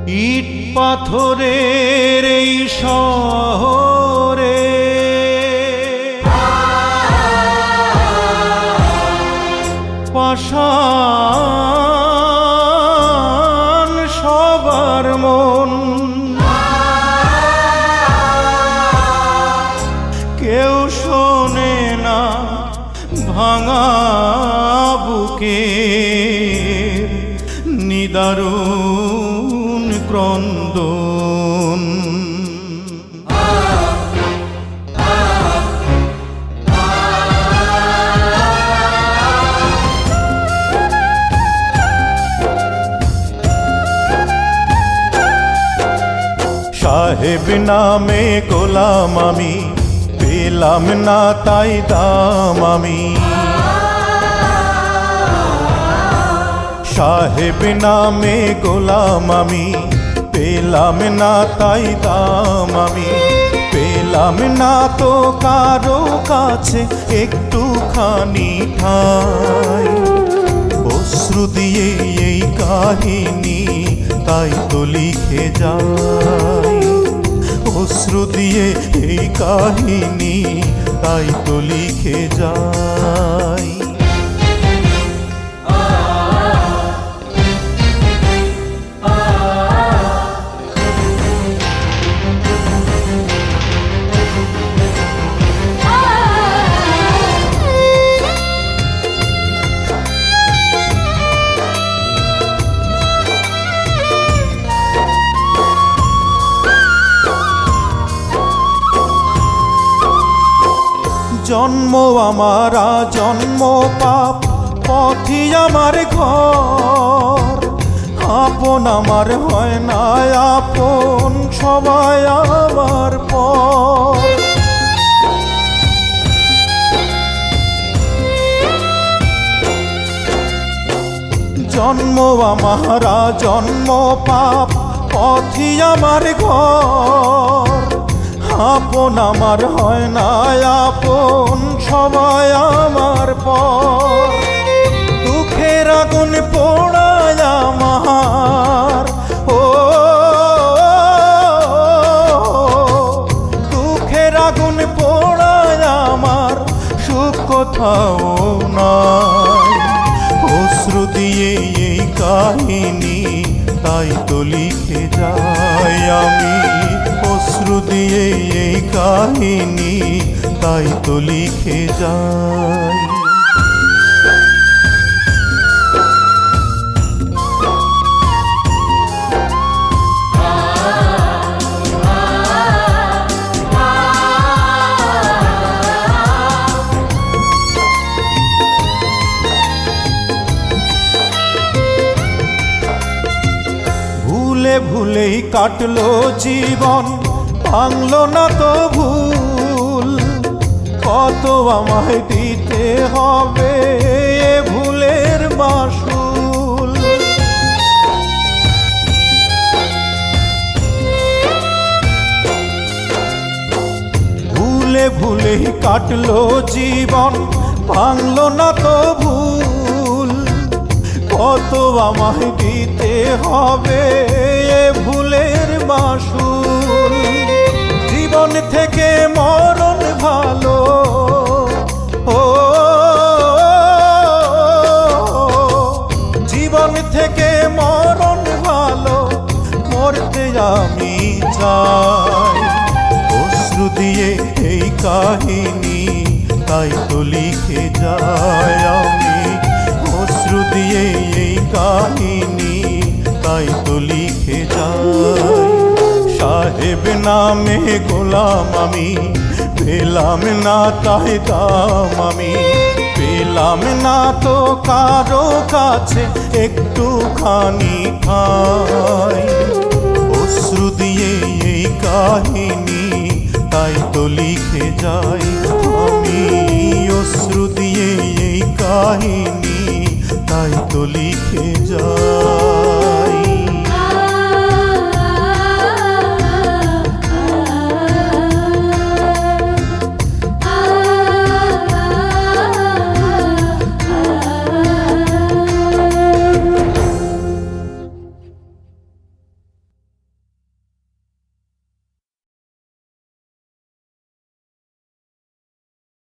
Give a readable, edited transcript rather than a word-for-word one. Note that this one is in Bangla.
ইট পাথরের এই শহরে পাষাণ সবার মন, কেউ শোনে না ভাঙা বুকে নিদারুণ ক্রন্দন। সাহেব নামে গোলাম আমি, পেলাম না তাই দাম আমি। সাহেব নামে গোলাম আমি, পেলাম না তাই দাম আমি। পেলাম না তো কারো কাছে একটুখানি ঠাঁই, অশ্রু দিয়ে এই কাহিনী তাই তো লিখে যাই। অশ্রু দিয়ে এই কাহিনী তাই তো লিখে যাই। জন্ম আমার জন্ম পাপ, পথই আমার ঘর। আপন আমার হয় না আপন, সবাই আমার পর। জন্ম আমার জন্ম পাপ, পথই আমার ঘর। আপন আমার হয় না আপন, সবাই আমার পর। দুঃখের আগুন পোড়ায় আমার, ও দুঃখের আগুন পোড়ায় আমার, সুখ কোথাও নাই। অশ্রু দিয়ে এই কাহিনী তাই তো লিখে যাই আমি। অশ্রু দিয়ে এই কাহিনী তাই তো লিখে যাই। ভুলে ভুলেই কাটলো জীবন, ভাঙলো না তো ভুল। কত আমায় দিতে হবে এ ভুলের মাসুল। ভুলে ভুলেই কাটলো জীবন, ভাঙলো না তো ভুল। কত আমায় দিতে হবে এ ভুলের মাসুল। জীবন থেকে মরণ ভালো, ও জীবন থেকে মরণ ভালো, মরতে আমি চাই। অশ্রু দিয়ে এই কাহিনী তাই তো লিখে যাই আমি। অশ্রু দিয়ে এই কাহিনী তাই তো লিখে যাই। সাহেব নামে গোলাম আমি, পেলাম না তাই দাম আমি। পেলাম না তো কারো কাছে একটুখানি ঠাঁই, অশ্রু দিয়ে এই কাহিনী তাই তো লিখে যাই আমি। অশ্রু দিয়ে এই কাহিনী তাই তো লিখে যাই।